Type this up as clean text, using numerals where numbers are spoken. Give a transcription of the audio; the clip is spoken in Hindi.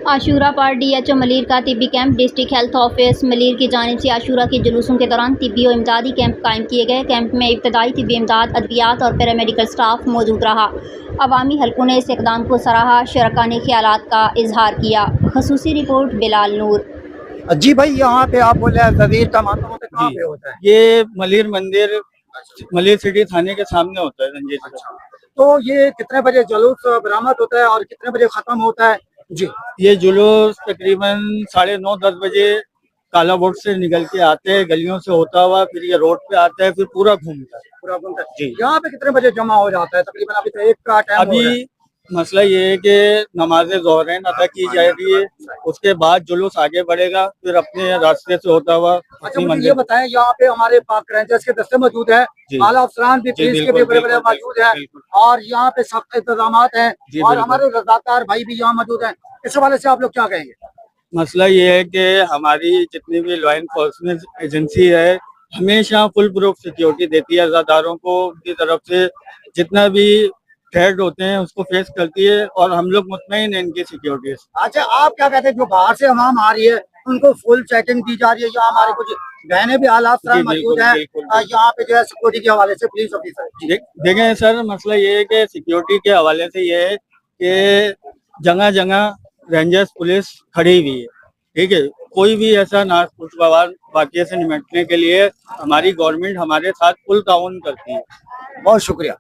आशूरा पर डीएचओ मलीर का तिब्बी कैंप। डिस्ट्रिक्ट हेल्थ ऑफिस मलीर की जानिब से आशूरा के जुलूसों के दौरान तिब्बी और इमदादी कैंप कायम किए गए। कैंप में इब्तदाई तिब्बी इमदाद, अद्वियात और पैरामेडिकल स्टाफ मौजूद रहा। अवामी हलकों ने इस इक़दाम को सराहा, शरका ने ख्यालात का इजहार किया। खसूसी रिपोर्ट बिलाल नूर। जी भाई, यहाँ पे आप बोले जवीर का मातम होता है, कहाँ पे होता है? ये मलिर मंदिर मलिर सिटी थाने के सामने होता है रंजीत। अच्छा, तो ये कितने बजे जुलूस बरामद होता है और कितने बजे खत्म होता है? जी, ये जुलूस तकरीबन 9:30-10 बजे काला बोर्ड से निकल के आते हैं, गलियों से होता हुआ फिर ये रोड पे आता है, फिर पूरा घूमता है। पूरा घूमता है। जी, यहाँ पे कितने बजे जमा हो जाता है? तकरीबन अभी तो एक का टाइम हो रहा है। अभी मसला ये है कि नमाज ज़ोहरैन अदा की जा रही है, उसके बाद जुलूस आगे बढ़ेगा, फिर अपने रास्ते से होता हुआ अच्छा, अपनी मुझे ये मंजिल। बताएं, यहाँ पे हमारे पाक रेंजर्स के दस्ते मौजूद है, जी। आला अफसरान भी, जी, पुलिस के भी बिल्कुल, बड़े बड़े बिल्कुल, मौजूद है बिल्कुल। और यहाँ पे सख्त इंतजाम हैं जी, और बिल्कुल। हमारे रजाकार भाई भी यहाँ मौजूद हैं। इस हवाले से आप लोग क्या कहेंगे? मसला ये है कि हमारी जितनी भी लॉ इन्फोर्समेंट एजेंसी है हमेशा फुल प्रूफ सिक्योरिटी देती है अज़ादारों को, उनकी तरफ से जितना भी थ्रेट होते हैं उसको फेस करती है और हम लोग मुतमईन हैं इनकी सिक्योरिटी से। अच्छा, आप क्या कहते हैं, जो बाहर से अवाम आ रही है उनको फुल चेकिंग दी जा रही है? यहाँ हमारे कुछ बहने भी आला अफसरान जी, मौजूद बिल्कुल, हैं बिल्कुल, बिल्कुल। यहाँ पे जो है सिक्योरिटी के हवाले से पुलिस ऑफिसर। देखें सर, मसला ये है कि सिक्योरिटी के हवाले से ये है कि जगह जगह रेंजर्स पुलिस खड़ी हुई है, ठीक है। कोई भी ऐसा नाखुशगवार वाक़ये से निपटने के लिए हमारी गवर्नमेंट हमारे साथ फुल ताउन करती है। बहुत शुक्रिया।